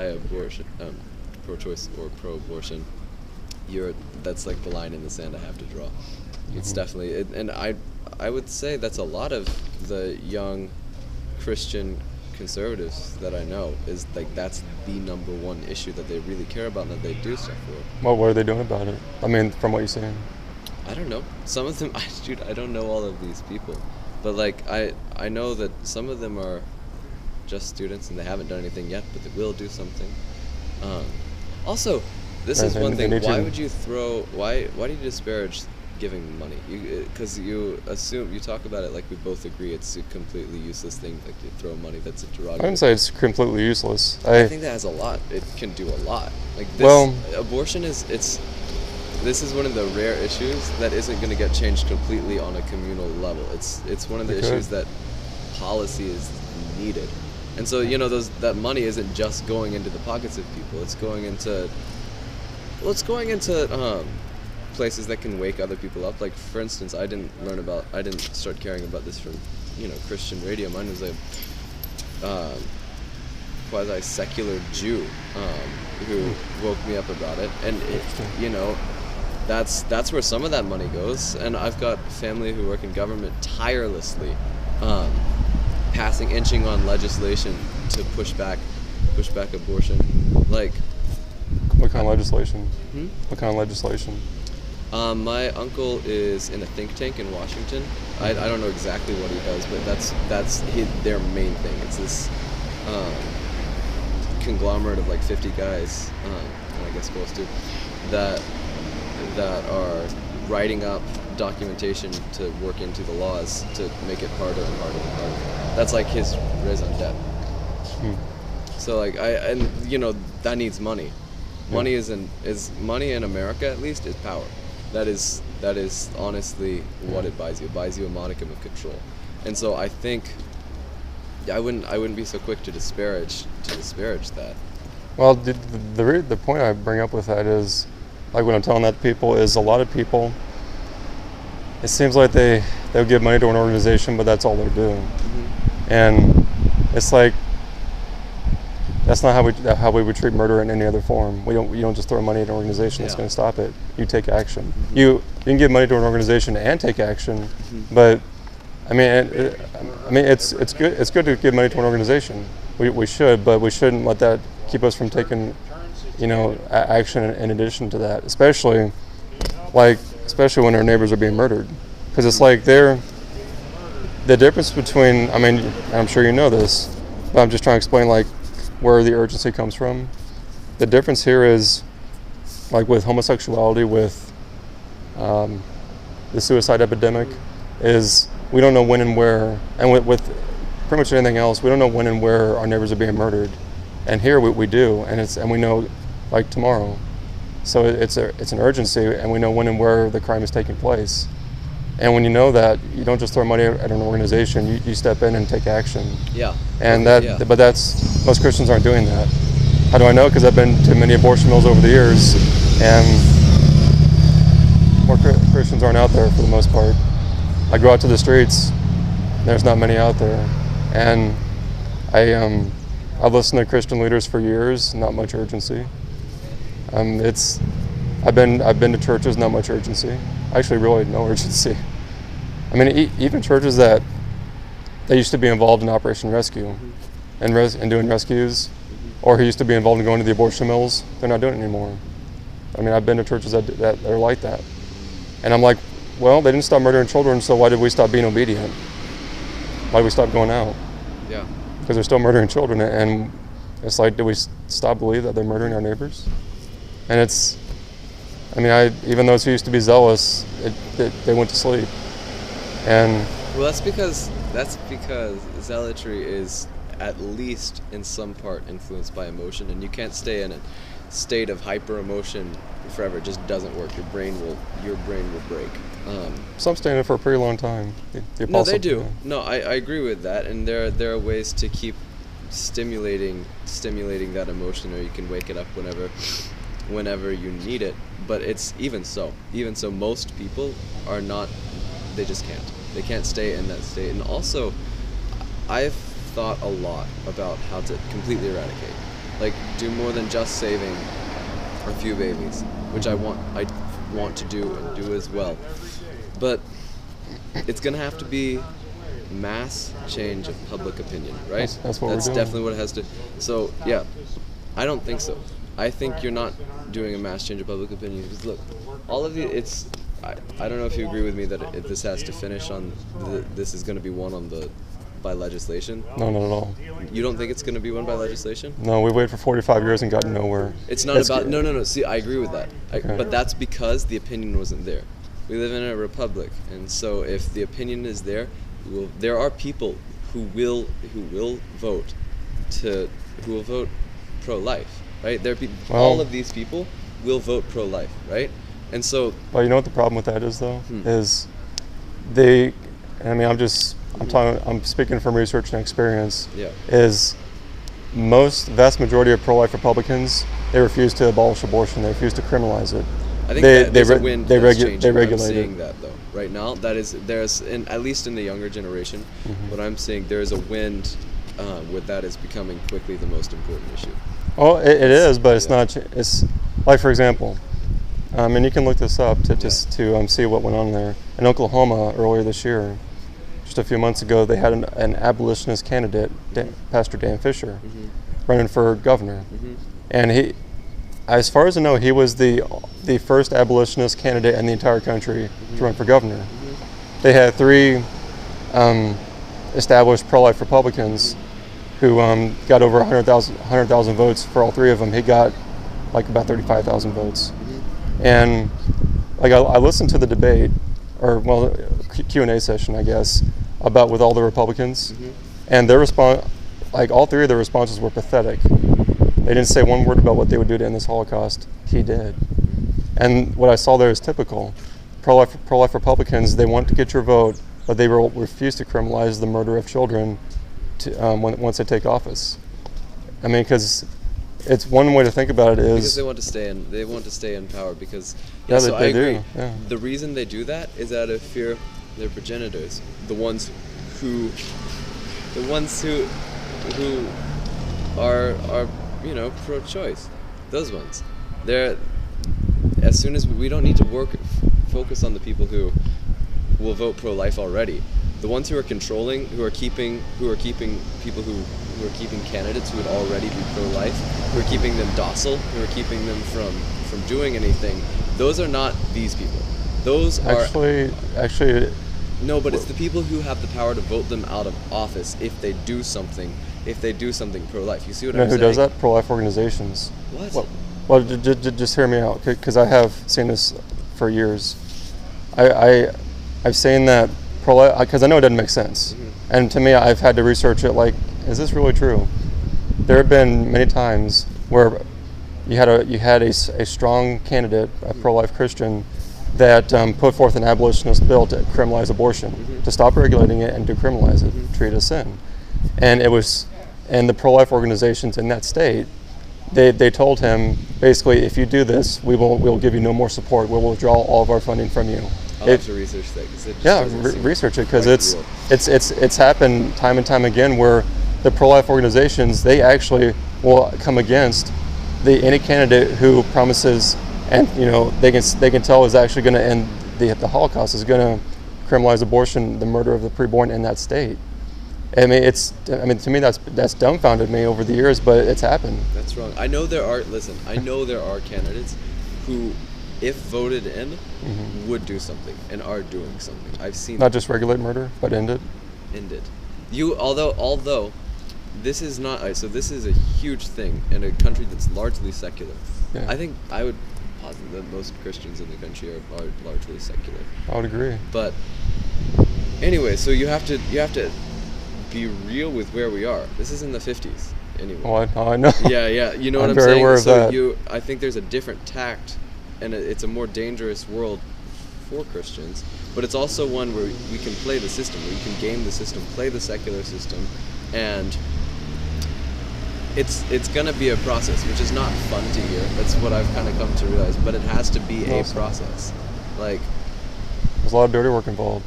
anti-abortion, pro-choice or pro-abortion, that's like the line in the sand I have to draw. It's definitely, and I would say that's a lot of the young Christian conservatives that I know, is like that's the number one issue that they really care about and that they do stuff for. Well, what are they doing about it? I mean, from what you're saying. I don't know. Some of them, I don't know all of these people, but like I know that some of them are just students and they haven't done anything yet, but they will do something. Also, this is one thing. Why would you why do you disparage giving money? Because you talk about it like we both agree it's a completely useless thing, like you throw money that's a derogatory. I wouldn't say it's completely useless. I think that has a lot. It can do a lot. Like this, abortion this is one of the rare issues that isn't going to get changed completely on a communal level. It's one of the issues that policy is needed. And so, that money isn't just going into the pockets of people. It's going into places that can wake other people up. Like, for instance, I didn't start caring about this from, Christian radio. Mine was a quasi-secular Jew who woke me up about it. And, that's where some of that money goes. And I've got family who work in government tirelessly, inching on legislation to push back abortion. Like, what kind of legislation? What kind of legislation? My uncle is in a think tank in Washington. I don't know exactly what he does, but that's their main thing. It's this conglomerate of like 50 guys, and I guess girls too, that are writing up documentation to work into the laws to make it harder and harder and harder. That's like his raison d'etre. So like that needs money. Money is money in America, at least, is power. That is honestly what it buys you. It buys you a modicum of control. And so I think I wouldn't be so quick to disparage that. Well, the point I bring up with that is, like, what I'm telling that to people is, a lot of people, it seems like they'll give money to an organization, but that's all they're doing. And it's like, that's not how we would treat murder in any other form. You don't just throw money at an organization that's going to stop it. You take action. You can give money to an organization and take action, but I mean it's good to give money to an organization. We should, but we shouldn't let that keep us from taking action in addition to that, especially when our neighbors are being murdered, because it's like the difference between, I mean, I'm sure you know this, but I'm just trying to explain like where the urgency comes from. The difference here is, like with homosexuality, with the suicide epidemic, is we don't know when and where, and with pretty much anything else, we don't know when and where our neighbors are being murdered. And here we do, and we know, like, tomorrow. So it's an urgency, and we know when and where the crime is taking place. And when you know that, you don't just throw money at an organization. You step in and take action. Yeah. And but most Christians aren't doing that. How do I know? Because I've been to many abortion mills over the years, and more Christians aren't out there for the most part. I go out to the streets, there's not many out there, and I've listened to Christian leaders for years, not much urgency. I've been to churches, not much urgency. Actually, really no urgency. I mean, even churches that used to be involved in Operation Rescue and doing rescues, or who used to be involved in going to the abortion mills, they're not doing it anymore. I mean, I've been to churches that are like that. And I'm like, well, they didn't stop murdering children, so why did we stop being obedient? Why did we stop going out? Yeah. Because they're still murdering children, and it's like, do we stop believing that they're murdering our neighbors? And even those who used to be zealous, they went to sleep. And well, that's because zealotry is at least in some part influenced by emotion, and you can't stay in a state of hyper emotion forever. It just doesn't work. Your brain will break. Some stay in it for a pretty long time. No, they do. No, I agree with that, and there are ways to keep stimulating that emotion, or you can wake it up whenever you need it. But it's even so most people are not, they just can't. They can't stay in that state. And also, I've thought a lot about how to completely eradicate. like do more than just saving a few babies, which I want to do and do as well. But it's gonna have to be mass change of public opinion, right? That's what That's we're doing. definitely what it has to. So yeah, I don't think so. I think you're not doing a mass change of public opinion because look, all of the I don't know if you agree with me that this has to finish on this is going to be won on by legislation. No, not at all. You don't think it's going to be won by legislation? No, we waited for 45 years and got nowhere. It's not about no. See, I agree with that, Okay. but that's because the opinion wasn't there. We live in a republic, and so if the opinion is there, there are people who will vote pro-life, right? There are people. All of these people will vote pro-life, right? And so. Well, you know what the problem with that is, though, is they. I mean, I'm speaking from research and experience. Yeah. Is vast majority of pro-life Republicans, they refuse to abolish abortion. They refuse to criminalize it. I think they regulate regulate I'm seeing it. that though right now. There's at least in the younger generation, what I'm seeing, there is a wind with that is becoming quickly the most important issue. Oh, it is, but it's not. It's like, for example, and you can look this up to see what went on there. In Oklahoma earlier this year, just a few months ago, they had an abolitionist candidate, Pastor Dan Fisher, running for governor, and he, as far as I know, he was the first abolitionist candidate in the entire country to run for governor. They had 3 established pro-life Republicans who got over 100,000 votes. For all 3 of them, he got like about 35,000 votes. And like I listened to the debate, or Q&A session, I guess, with all the Republicans, and their response, like all 3 of their responses were pathetic. They didn't say one word about what they would do to end this Holocaust. He did. And what I saw there is typical. Pro-life Republicans, they want to get your vote, but they will refuse to criminalize the murder of children once they take office. I mean, because it's one way to think about it is because they want to stay in power because I agree. do. Yeah. The reason they do that is out of fear of their progenitors, the ones who are pro-choice. Those ones. As soon as we don't need to focus on the people who will vote pro-life already. The ones who are controlling, who are keeping people who are keeping candidates who would already be pro-life, who are keeping them docile, who are keeping them from doing anything. Those are not these people. Those are actually. No, but it's the people who have the power to vote them out of office if they do something pro-life. You see what I'm saying? Who does that? Pro-life organizations. What? Well, just hear me out, because I have seen this for years. I've seen that pro-life, because I know it doesn't make sense. And to me, I've had to research it, like, is this really true? There have been many times where you had a strong candidate, a pro-life Christian, that put forth an abolitionist bill to criminalize abortion, to stop regulating it and to criminalize it, treat it as sin. And the pro-life organizations in that state, they told him, basically, if you do this, we'll give you no more support. We'll withdraw all of our funding from you. I'll have to research that. Research it, because it's happened time and time again where the pro-life organizations, they actually will come against any candidate who promises, and they can tell is actually going to end the Holocaust, is going to criminalize abortion, the murder of the preborn in that state. I mean, to me that's dumbfounded me over the years, but it's happened. That's wrong. I know there are candidates who, if voted in, would do something and are doing something. I've seen not just regulate murder, but end it. Although this is not so. This is a huge thing in a country that's largely secular. Yeah. I think I would posit that most Christians in the country are largely secular. I would agree. But anyway, so you have to be real with where we are. This is in the 50s anyway. Oh, I know. Yeah, you know what I'm saying? very aware of that. I think there's a different tact, and it's a more dangerous world for Christians, but it's also one where we can play the system, where you can game the system, play the secular system, and it's gonna be a process, which is not fun to hear. That's what I've kind of come to realize, but it has to be a process. Like, there's a lot of dirty work involved.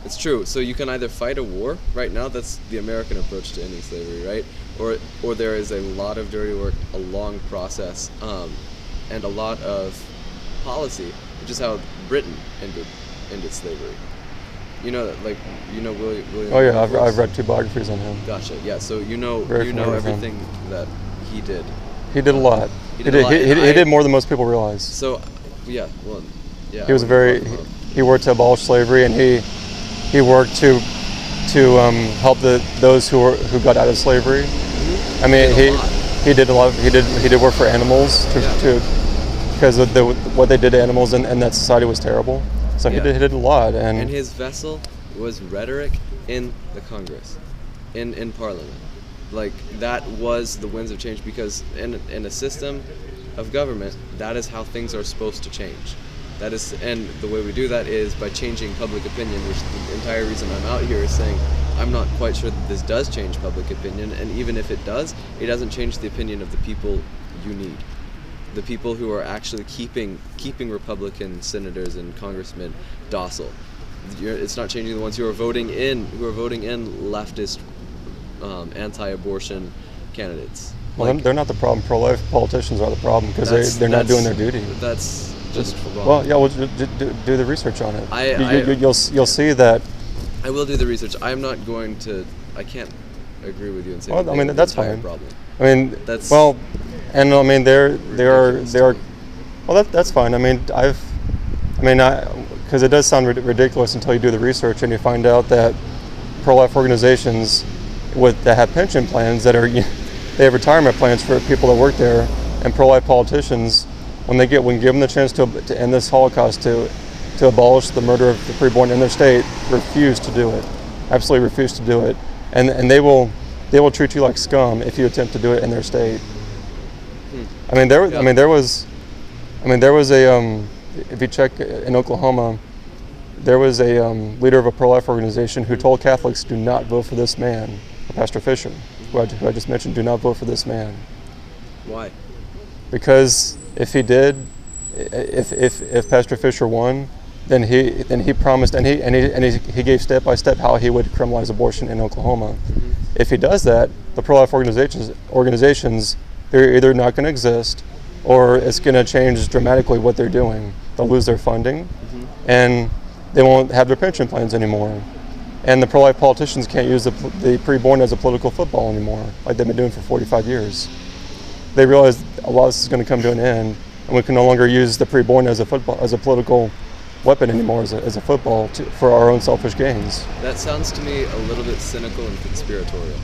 It's true. So you can either fight a war right now. That's the American approach to ending slavery, right? Or there is a lot of dirty work, a long process, and a lot of policy, which is how Britain ended slavery. You know that, like, William. Oh yeah, I've read 2 biographies on him. Gotcha. Yeah. So you know everything that he did. He did a lot. He did more than most people realize. So, yeah. Well, yeah. He was he worked to abolish slavery, and he worked to help those who got out of slavery. I mean, he did a lot. He did work for animals because of what they did to animals, and that society was terrible. So he did a lot, and his vessel was rhetoric in the Congress, in Parliament. Like, that was the winds of change, because in a system of government, that is how things are supposed to change. And the way we do that is by changing public opinion, which the entire reason I'm out here is saying I'm not quite sure that this does change public opinion, and even if it does, it doesn't change the opinion of the people you need. The people who are actually keeping Republican senators and congressmen docile. It's not changing the ones who are voting in leftist, anti-abortion candidates. Well, they're not the problem. Pro-life politicians are the problem, because they're not doing their duty. That's just wrong. Well, yeah, do the research on it. You'll see that. I will do the research. I'm not going to. I can't agree with you and say. Well, I mean, that's fine. Problem. I mean, that's well, and I mean there are. Well, that's fine. I mean, because it does sound ridiculous until you do the research and you find out that pro-life organizations that have pension plans that are, they have retirement plans for people that work there, and pro-life politicians, when given the chance to end this Holocaust, to abolish the murder of the preborn in their state, refuse to do it. Absolutely refuse to do it, and they will treat you like scum if you attempt to do it in their state. I mean, there was a if you check in Oklahoma, there was a leader of a pro-life organization who told Catholics, "Do not vote for this man," Pastor Fisher, who I just mentioned. Do not vote for this man. Why? Because if he did, if Pastor Fisher won, then he promised, and he gave step by step how he would criminalize abortion in Oklahoma. Mm-hmm. If he does that, the pro-life organizations, they're either not going to exist, or it's going to change dramatically what they're doing. They'll lose their funding, and they won't have their pension plans anymore. And the pro-life politicians can't use the preborn as a political football anymore, like they've been doing for 45 years. They realize a lot of this is going to come to an end, and we can no longer use the preborn as a political weapon anymore, as a football for our own selfish gains. That sounds to me a little bit cynical and conspiratorial.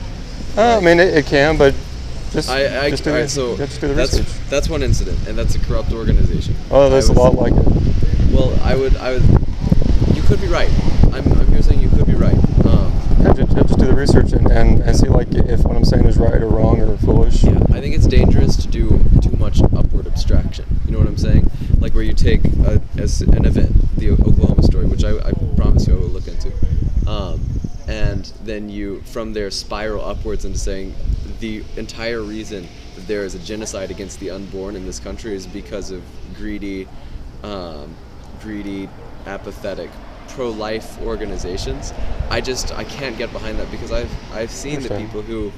I mean, it can, but just do the research. That's one incident, and that's a corrupt organization. Oh, there's a lot like it. Well, I would. You could be right. I'm here saying you could be right. Just do the research and see like if what I'm saying is right or wrong or foolish. Yeah, I think it's dangerous to do too much upward abstraction. You know what I'm saying? Like where you take as an event, the Oklahoma story, which I promise you I will look into, and then you from there spiral upwards into saying the entire reason that there is a genocide against the unborn in this country is because of greedy, apathetic, pro-life organizations. I can't get behind that, because I've seen the people who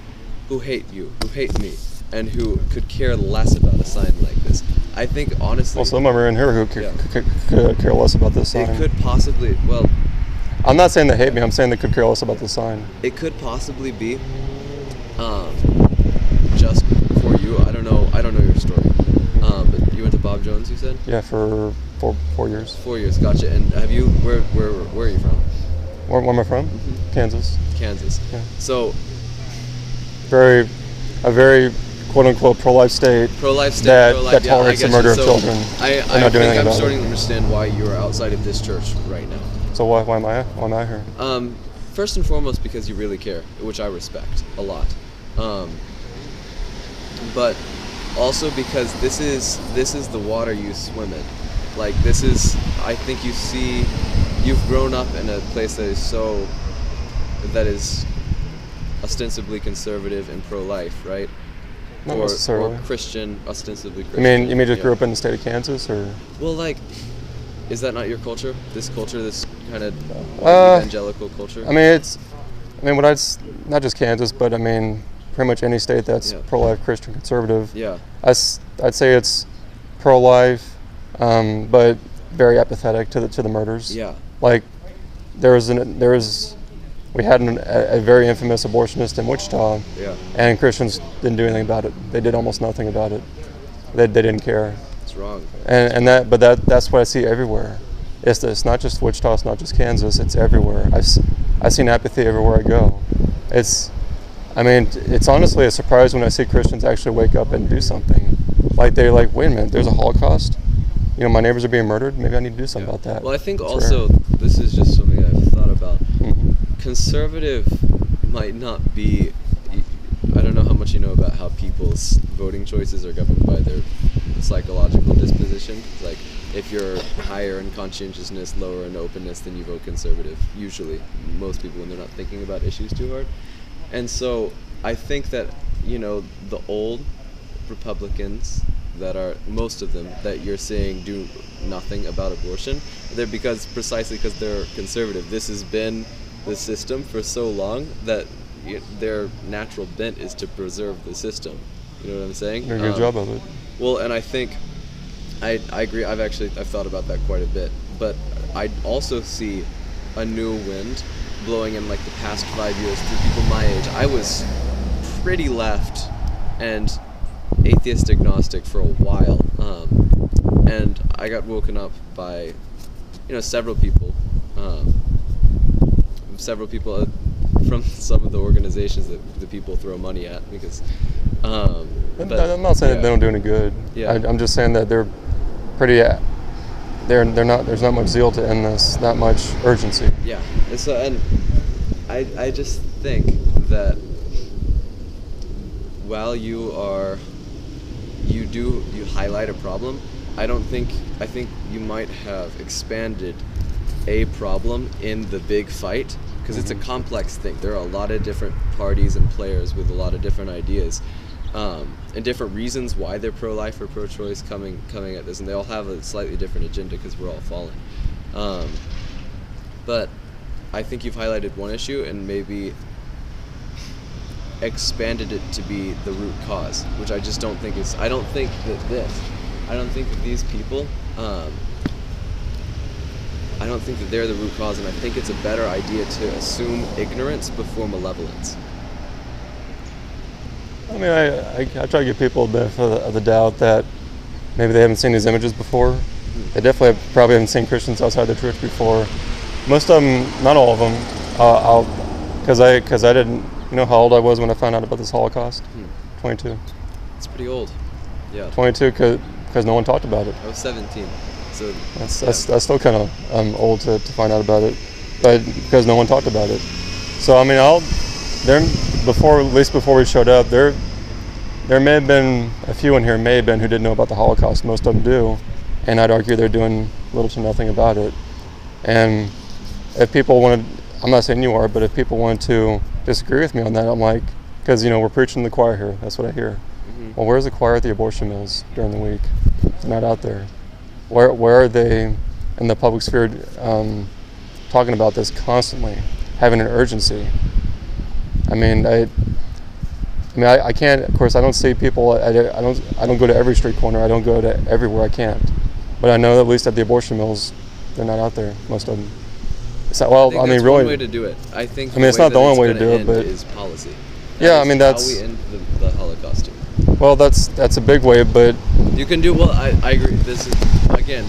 hate you, who hate me, and who could care less about a sign like this. I think honestly. Well, some of them are in here who could care less about this sign. It could possibly. Well, I'm not saying they hate me. I'm saying they could care less about the sign. It could possibly be. Just for you, I don't know your story. But you went to Bob Jones, you said? Yeah, for 4 years. 4 years, gotcha. And have you? Where are you from? Where am I from? Mm-hmm. Kansas. Kansas. Yeah. So. A very quote unquote pro-life state. That tolerates the murder of children. I think I'm starting to understand why you are outside of this church right now. So why am I here? First and foremost, because you really care, which I respect a lot. But also because this is the water you swim in. Like I think you've grown up in a place that is ostensibly conservative and pro-life, right? Not necessarily. Or Christian, ostensibly Christian. You mean just grew up in the state of Kansas, or? Well, like, Is that not your culture? This culture, this kind of evangelical culture? I mean, not just Kansas, but I mean, pretty much any state that's pro-life, Christian, conservative. Yeah. I'd say it's pro-life, but very apathetic to the murders. Yeah. Like, we had a very infamous abortionist in Wichita, and Christians didn't do anything about it. They did almost nothing about it. They didn't care. It's wrong. But that's what I see everywhere. It's not just Wichita, it's not just Kansas, it's everywhere. I've seen apathy everywhere I go. It's honestly a surprise when I see Christians actually wake up and do something. Like, they're like, wait a minute, there's a Holocaust? You know, my neighbors are being murdered, maybe I need to do something about that. Well, I think also, this is just something I've thought about. Conservative might not be, I don't know how much you know about how people's voting choices are governed by their psychological disposition. Like, if you're higher in conscientiousness, lower in openness, then you vote conservative. Usually, most people, when they're not thinking about issues too hard. And so, I think that, you know, the old Republicans that are, most of them, that you're seeing do nothing about abortion, they're precisely because they're conservative. This has been the system for so long that their natural bent is to preserve the system. You know what I'm saying? Doing a good job of it. Well, and I think I agree. I've thought about that quite a bit, but I also see a new wind blowing in like the past 5 years through people my age. I was pretty left and atheist agnostic for a while, and I got woken up by several people from some of the organizations that the people throw money at, because I'm not saying that they don't do any good. I'm just saying that they're pretty they're not, there's not much zeal to end this, not much urgency. Yeah. And so, and I just think that while you highlight a problem, I think you might have expanded a problem in the big fight, because it's a complex thing. There are a lot of different parties and players with a lot of different ideas, and different reasons why they're pro-life or pro-choice coming at this, and they all have a slightly different agenda because we're all falling. But I think you've highlighted one issue and maybe expanded it to be the root cause, which I just don't think is. I don't think that these people, I don't think that they're the root cause, and I think it's a better idea to assume ignorance before malevolence. I mean, I try to give people a bit of the doubt that maybe they haven't seen these images before. They definitely probably haven't seen Christians outside the church before. Most of them, not all of them, because I didn't. You know how old I was when I found out about this Holocaust? 22. It's pretty old. Yeah. 22 because no one talked about it. I was 17. So that's still kind of old to find out about it, but because no one talked about it. So I mean, at least before we showed up, there may have been a few in here who didn't know about the Holocaust. Most of them do, and I'd argue they're doing little to nothing about it. And if people wanted, I'm not saying you are, but if people want to disagree with me on that, I'm like, because we're preaching to the choir here. That's what I hear. Well, where's the choir at the abortion mills during the week? They're not out there. Where are they in the public sphere talking about this constantly, having an urgency? I mean, I can't. Of course, I don't see people. I don't go to every street corner. I don't go to everywhere. I can't. But I know that at least at the abortion mills, they're not out there. Most of them. So, well, I mean, really. One way to do it. I think. It's not the only way to do it, but is policy. I mean, that's how we end the Holocaust too. Well, that's a big way, but you can do. Well, I agree. This is again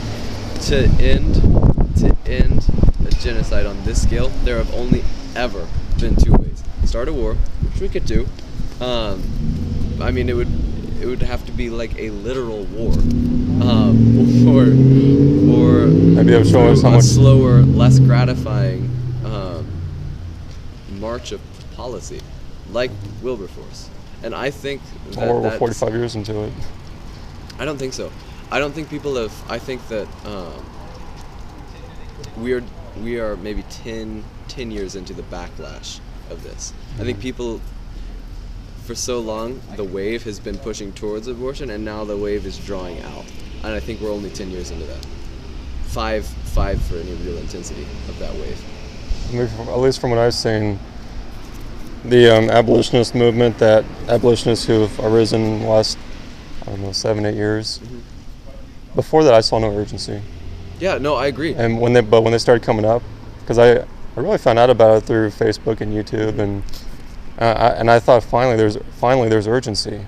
to end a genocide on this scale. There have only ever been two ways: start a war, which we could do. I mean, it would have to be like a literal war, or maybe it'll show us how a much slower, less gratifying march of policy, like Wilberforce. And I think that we're 45 years into it. I don't think so. I don't think people have. I think that we are maybe 10 years into the backlash of this. I think people, for so long, the wave has been pushing towards abortion, and now the wave is drawing out. And I think we're only 10 years into that. five for any real intensity of that wave. I mean, at least from what I've seen, the abolitionist movement, that abolitionists who've arisen in the last, I don't know, 7-8 years. Before that, I saw no urgency. Yeah, no, I agree. And when they started coming up, because I really found out about it through Facebook and YouTube, and I thought finally there's urgency.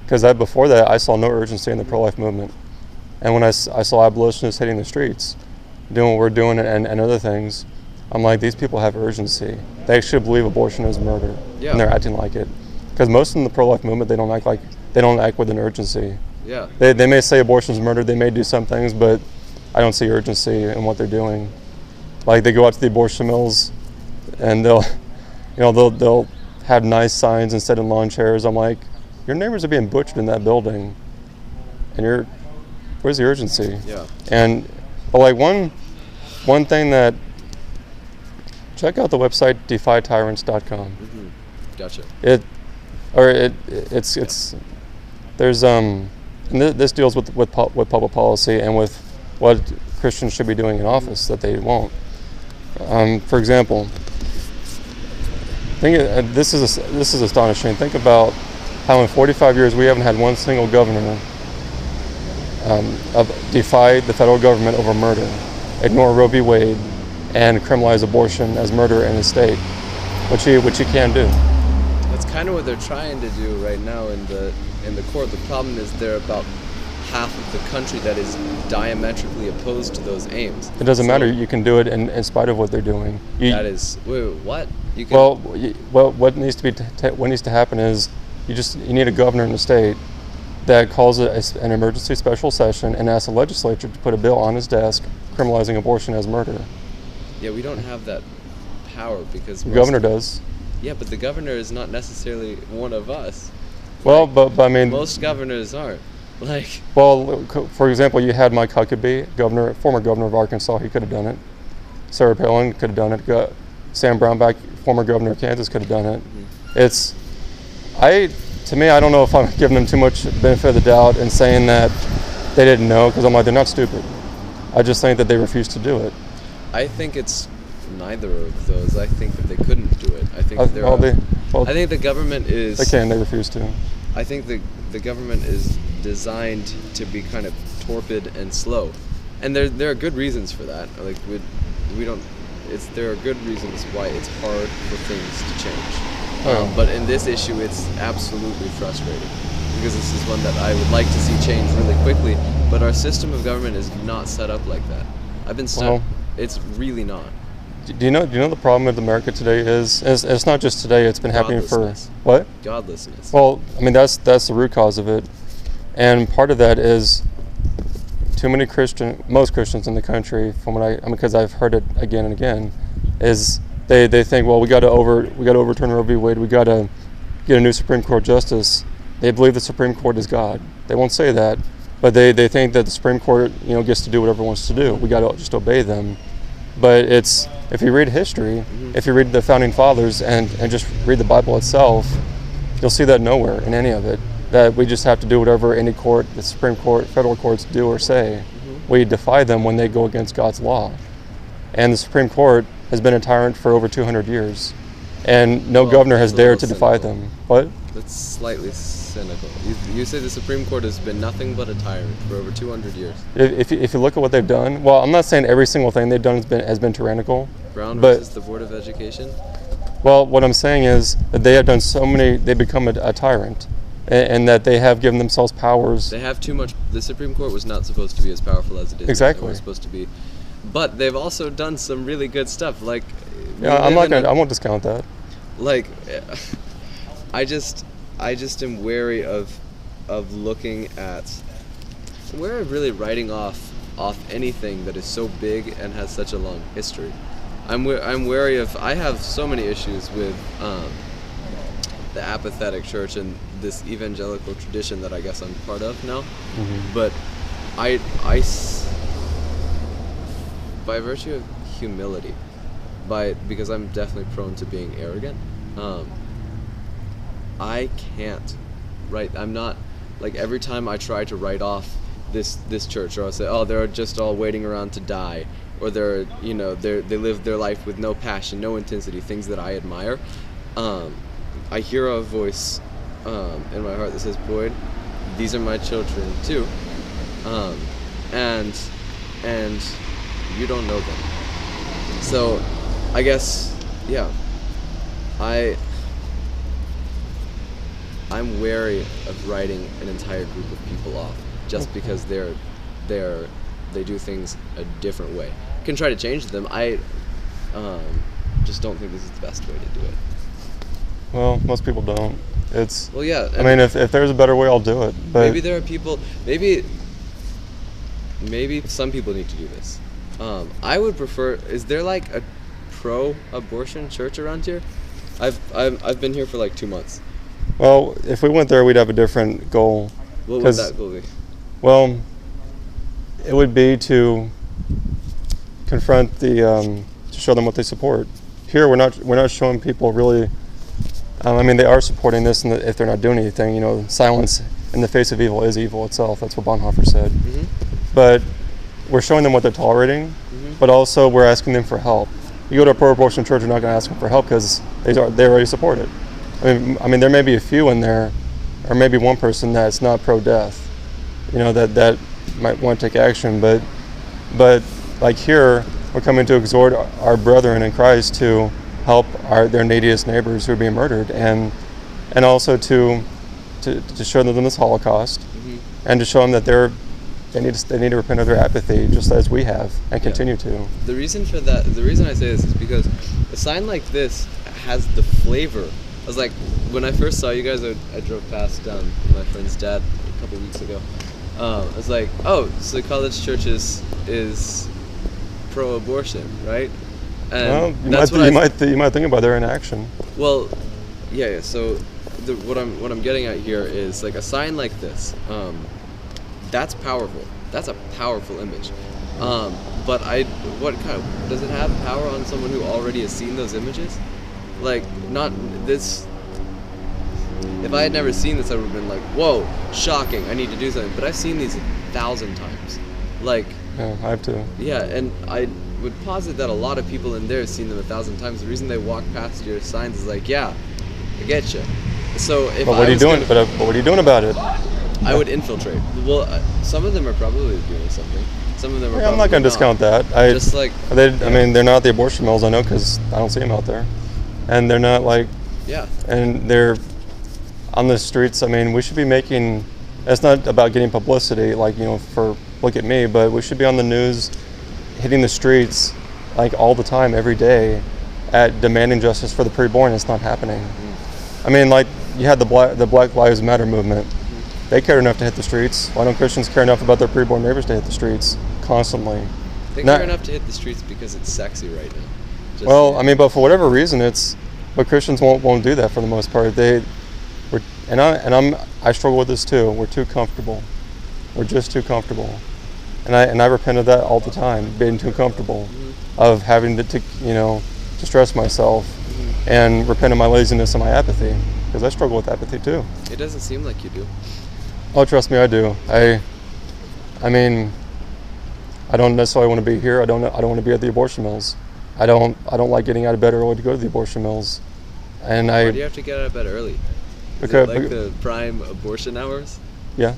Because before that, I saw no urgency in the pro-life movement. And when I saw abolitionists hitting the streets, doing what we're doing and other things, I'm like, these people have urgency. They actually believe abortion is murder, Yeah. and they're acting like it. Because most in the pro-life movement, they don't act with an urgency. Yeah. They may say abortion is murder. They may do some things, but I don't see urgency in what they're doing. Like, they go out to the abortion mills, and they'll have nice signs instead of lawn chairs. I'm like, your neighbors are being butchered in that building, and where's the urgency? Yeah. But like one thing that, check out the website defytyrants.com. Gotcha. There's and this deals with public policy and with what Christians should be doing in office that they won't. For example, this is astonishing. Think about how in 45 years we haven't had one single governor defy the federal government over murder, ignore Roe v. Wade, and criminalize abortion as murder in his state, which he can do. That's kind of what they're trying to do right now in the court. The problem is they're about half of the country that is diametrically opposed to those aims. It doesn't matter. You can do it in spite of what they're doing. Wait, what? You can, Well, what needs to happen is you need a governor in the state that calls it an emergency special session and asks the legislature to put a bill on his desk criminalizing abortion as murder. Yeah, we don't have that power because The governor does. Yeah, but the governor is not necessarily one of us. Well, but I mean, most governors aren't. Like, well, for example, you had Mike Huckabee, former governor of Arkansas. He could have done it. Sarah Palin could have done it. Sam Brownback, former governor of Kansas, could have done it. To me, I don't know if I'm giving them too much benefit of the doubt and saying that they didn't know, because I'm like, they're not stupid. I just think that they refused to do it. I think it's neither of those. I think that they couldn't do it. I think I think the government is. They refuse to. I think the government is designed to be kind of torpid and slow, and there are good reasons for that. Like there are good reasons why it's hard for things to change. But in this issue, it's absolutely frustrating because this is one that I would like to see change really quickly. But our system of government is not set up like that. I've been stuck. Well, it's really not. Do you know the problem with America today is it's not just today. It's been happening for what? Godlessness. Well, I mean that's the root cause of it, and part of that is most Christians in the country, because I've heard it again and again, is they think, well, we got to overturn Roe v. Wade. We got to get a new Supreme Court justice. They believe the Supreme Court is God. They won't say that, but they think that the Supreme Court gets to do whatever it wants to do. We got to just obey them. But if you read history, if you read the Founding Fathers and just read the Bible itself, you'll see that nowhere in any of it. That we just have to do whatever any court, the Supreme Court, federal courts do or say. We defy them when they go against God's law. And the Supreme Court has been a tyrant for over 200 years. And no governor has dared to defy them. What? That's slightly cynical. You say the Supreme Court has been nothing but a tyrant for over 200 years. If you look at what they've done, well, I'm not saying every single thing they've done has been tyrannical. Brown versus the Board of Education? Well, what I'm saying is that they have done they've become a tyrant. And that they have given themselves powers. They have too much. The Supreme Court was not supposed to be as powerful as it is. Exactly. It was supposed to be. But they've also done some really good stuff. Like, yeah, I won't discount that. Like, I just am wary of looking at. I'm wary of really writing off anything that is so big and has such a long history. I'm wary of. I have so many issues with the apathetic church and this evangelical tradition that I guess I'm part of now. But I by virtue of humility, because I'm definitely prone to being arrogant, I can't I'm not, like, every time I try to write off this church, or I'll say, oh, they're just all waiting around to die, or they live their life with no passion, no intensity, things that I admire. I hear a voice in my heart that says, Boyd, these are my children too, and you don't know them. So I guess, yeah, I'm wary of writing an entire group of people off just because they do things a different way. I can try to change them. I just don't think this is the best way to do it. Well, most people don't. Well, yeah. I mean, if there's a better way, I'll do it. But maybe there are people. Maybe some people need to do this. I would prefer. Is there like a pro-abortion church around here? I've been here for like 2 months. Well, if we went there, we'd have a different goal. What would that goal be? Well, it would be to confront to show them what they support. Here, we're not showing people really. I mean, they are supporting this, and if they're not doing anything, silence in the face of evil is evil itself. That's what Bonhoeffer said. Mm-hmm. But we're showing them what they're tolerating, mm-hmm. but also we're asking them for help. You go to a pro-abortion church, you're not going to ask them for help because they already support it. I mean, there may be a few in there, or maybe one person that's not pro-death, that might want to take action. But like here, we're coming to exhort our brethren in Christ to help their neediest neighbors who are being murdered, and also to show them this Holocaust, mm-hmm. and to show them that they need to repent of their apathy, just as we have, and continue to. The reason I say this is because a sign like this has the flavor. I was like, when I first saw you guys, I drove past my friend's dad a couple weeks ago. I was like, oh, so the college church is pro-abortion, right? And well, you might think about their inaction. Well, yeah. So what I'm getting at here is like a sign like this. That's powerful. That's a powerful image. But what kind of, does it have power on someone who already has seen those images? Like, not this. If I had never seen this, I would have been like, whoa, shocking, I need to do something. But I've seen these 1,000 times. Like, yeah, I have too. Yeah, and I would posit that a lot of people in there have seen them 1,000 times. The reason they walk past your signs is like, yeah, I get you. So if but what are you doing? But what are you doing about it? I would infiltrate. Well, some of them are probably doing something. Some of them are. I'm not going to discount that. I mean, they're not the abortion mills. I know because I don't see them out there, and they're not like. Yeah. And they're on the streets. I mean, we should be making. It's not about getting publicity, like for look at me, but we should be on the news, hitting the streets, like all the time, every day, at demanding justice for the preborn. It's not happening. I mean, like you had the Black Lives Matter movement. They cared enough to hit the streets. Why don't Christians care enough about their preborn neighbors to hit the streets constantly? They care enough to hit the streets because it's sexy right now. I mean, but for whatever reason, but Christians won't do that for the most part. I struggle with this too. We're too comfortable. We're just too comfortable, and I repent of that all the time, being too comfortable, mm-hmm. of having to stress myself, mm-hmm. and repent of my laziness and my apathy, because I struggle with apathy too. It doesn't seem like you do. Oh, trust me, I do. I mean, I don't necessarily want to be here. I don't want to be at the abortion mills. I don't like getting out of bed early to go to the abortion mills. And why do you have to get out of bed early? Because the prime abortion hours? Yeah.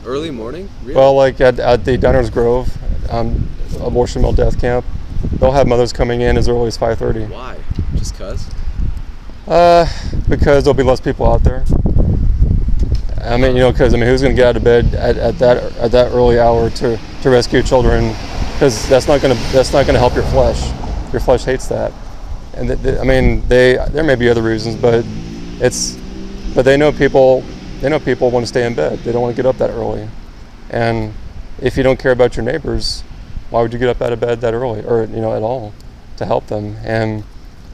Early morning? Really? Well, like at the Downers Grove abortion mill death camp, they'll have mothers coming in as early as 5:30. Why? Just cause? Because there'll be less people out there. I mean, because who's going to get out of bed at that early hour to rescue children? Because that's not going to help your flesh. Your flesh hates that. And there may be other reasons, but they know people want to stay in bed. They don't want to get up that early. And if you don't care about your neighbors, why would you get up out of bed that early, or at all, to help them? And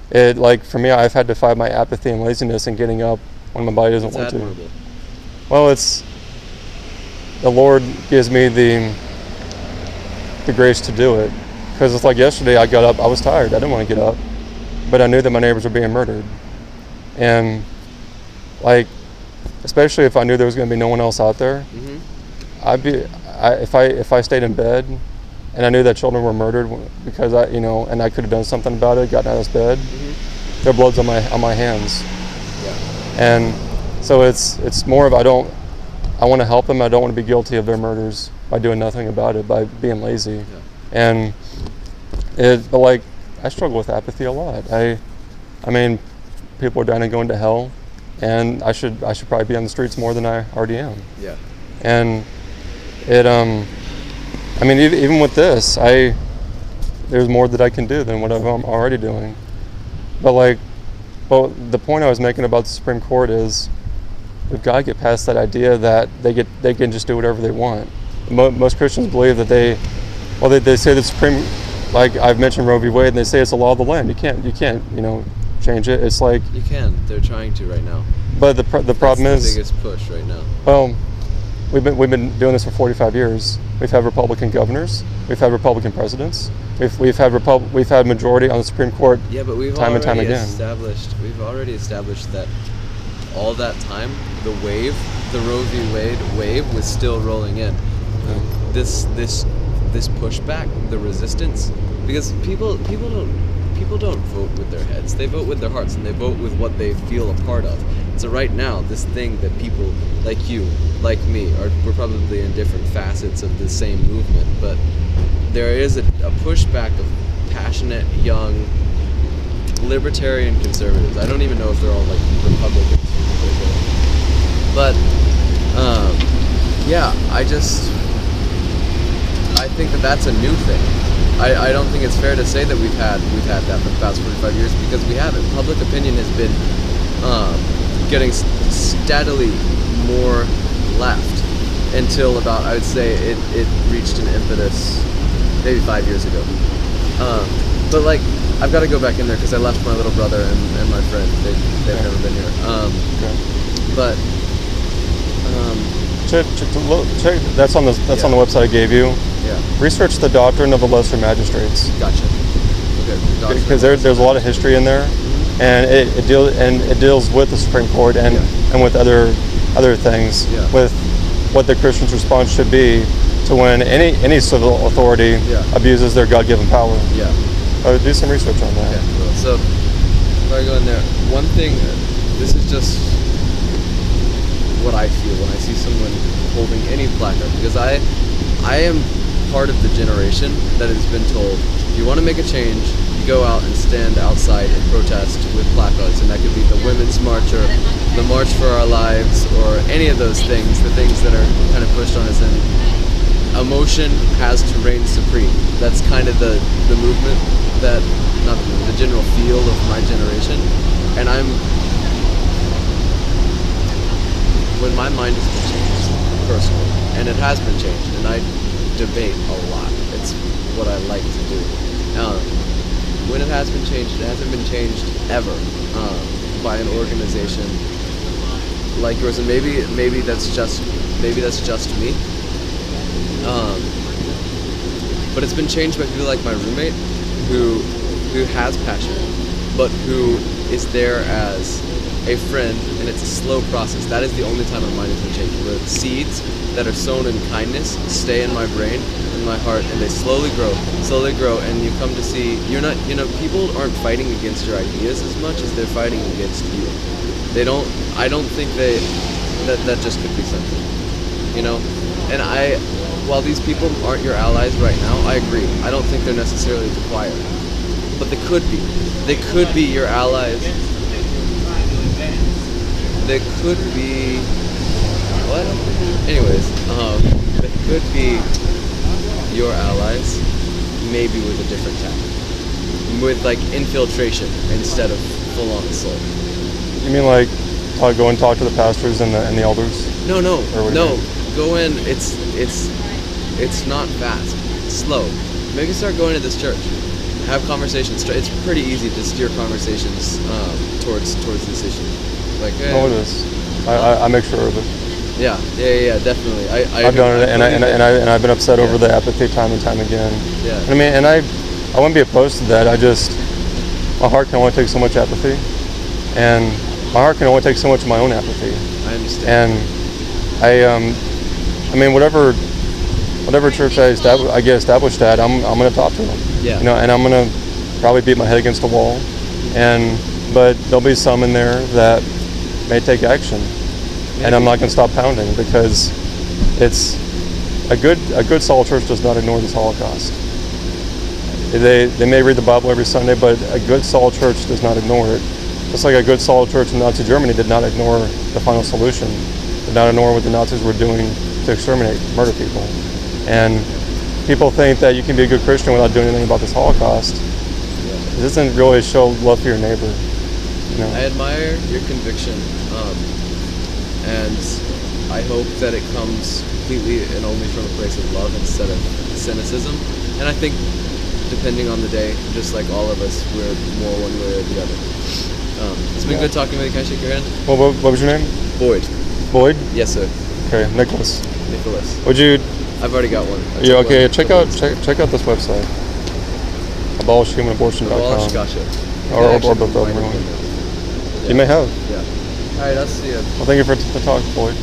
for me, I've had to fight my apathy and laziness in getting up when my body doesn't want to. Well, the Lord gives me the grace to do it, because it's like yesterday I got up, I was tired, I didn't want to get up, but I knew that my neighbors were being murdered, and especially if I knew there was going to be no one else out there, mm-hmm. if I stayed in bed and I knew that children were murdered because and I could have done something about it, gotten out of this bed, their blood's on my hands. Yeah. And so it's more of I want to help them. I don't want to be guilty of their murders by doing nothing about it, by being lazy. Yeah. But like, I struggle with apathy a lot. I mean, people are dying and going to hell, and I should probably be on the streets more than I already am. Yeah. And I mean, even with this, there's more that I can do than what I'm already doing. But the point I was making about the Supreme Court is we've got to get past that idea that they can just do whatever they want. Most Christians believe that they say the Supreme, like I've mentioned Roe v. Wade, and they say it's the law of the land. You can't change it. It's like you can. They're trying to right now. But the problem is the biggest push right now. Well, we've been doing this for 45 years. We've had Republican governors. We've had Republican presidents. We've had majority on the Supreme Court. Yeah, but we've time and time again. We've already established that all that time, the Roe v. Wade wave was still rolling in. This pushback, the resistance, because people don't vote with their heads. They vote with their hearts, and they vote with what they feel a part of. So right now, this thing that people like you, like me, we're probably in different facets of the same movement, but there is a pushback of passionate, young, libertarian conservatives. I don't even know if they're all like Republicans. But yeah, I think that's a new thing. I don't think it's fair to say that we've had that for the past 45 years, because we haven't. Public opinion has been getting steadily more left until about, I would say, it reached an impetus maybe 5 years ago. But like, I've got to go back in there because I left my little brother and my friend. They've never been here. But check that's on the website I gave you. Yeah. Research the doctrine of the lesser magistrates. Gotcha. Okay. Because there's a lot of history in there, and it deals with the Supreme Court and with other things, with what the Christian's response should be to when any civil authority abuses their God-given power. Yeah. Do some research on that. Okay, cool. So if I go in there, one thing, this is just what I feel when I see someone holding any placard, because I am part of the generation that has been told, if you want to make a change, you go out and stand outside and protest with placards, and that could be the Women's March or the March for Our Lives or any of those things, the things that are kind of pushed on us, and emotion has to reign supreme. That's kind of the movement that, not the movement, the general feel of my generation. And when my mind has been changed, personally, and it has been changed, and I debate a lot. It's what I like to do. When it has been changed, it hasn't been changed ever by an organization like yours, and maybe that's just me. But it's been changed by people like my roommate, who has passion, but who is there as a friend, and it's a slow process. That is the only time my mind has been changed. Where the seeds that are sown in kindness stay in my brain, in my heart, and they slowly grow, and you come to see, people aren't fighting against your ideas as much as they're fighting against you. I don't think that just could be something, and while these people aren't your allies right now, I agree. I don't think they're necessarily the choir, but they could be. They could be your allies. They could be what? Anyways, they could be your allies, maybe with a different tactic, with like infiltration instead of full-on assault. You mean like go and talk to the pastors and the elders? No. Go in. It's not fast. It's slow. Maybe start going to this church. Have conversations. It's pretty easy to steer conversations towards this issue. Like, hey, it is. I make sure of it. Yeah, definitely. I've done it, and I've been upset over the apathy time and time again. Yeah. I mean, and I wouldn't be opposed to that. My heart can only take so much apathy, and my heart can only take so much of my own apathy. I understand. And I mean, whatever whatever church I get established at, I'm going to talk to them. Yeah. You know, and I'm going to probably beat my head against the wall, but there'll be some in there that may take action, and I'm not going to stop pounding, because it's a good solid church does not ignore this Holocaust. They may read the Bible every Sunday, but a good solid church does not ignore it. Just like a good solid church in Nazi Germany did not ignore the final solution, did not ignore what the Nazis were doing to exterminate, murder people. And people think that you can be a good Christian without doing anything about this Holocaust. It doesn't really show love for your neighbor. You know? I admire your conviction, and I hope that it comes completely and only from a place of love instead of cynicism. And I think, depending on the day, just like all of us, we're more one way or the other. It's been good talking with you. Can I shake your hand? Well, what was your name? Boyd. Boyd? Yes, sir. Okay, Nicholas. Nicholas. Would you? I've already got one. Yeah. Okay. Check out this website. abolishhumanabortion.com. Abolish, gotcha. Or both of them. Yeah. You may have. Yeah. All right. I'll see you. Well, thank you for the talk, Boyd.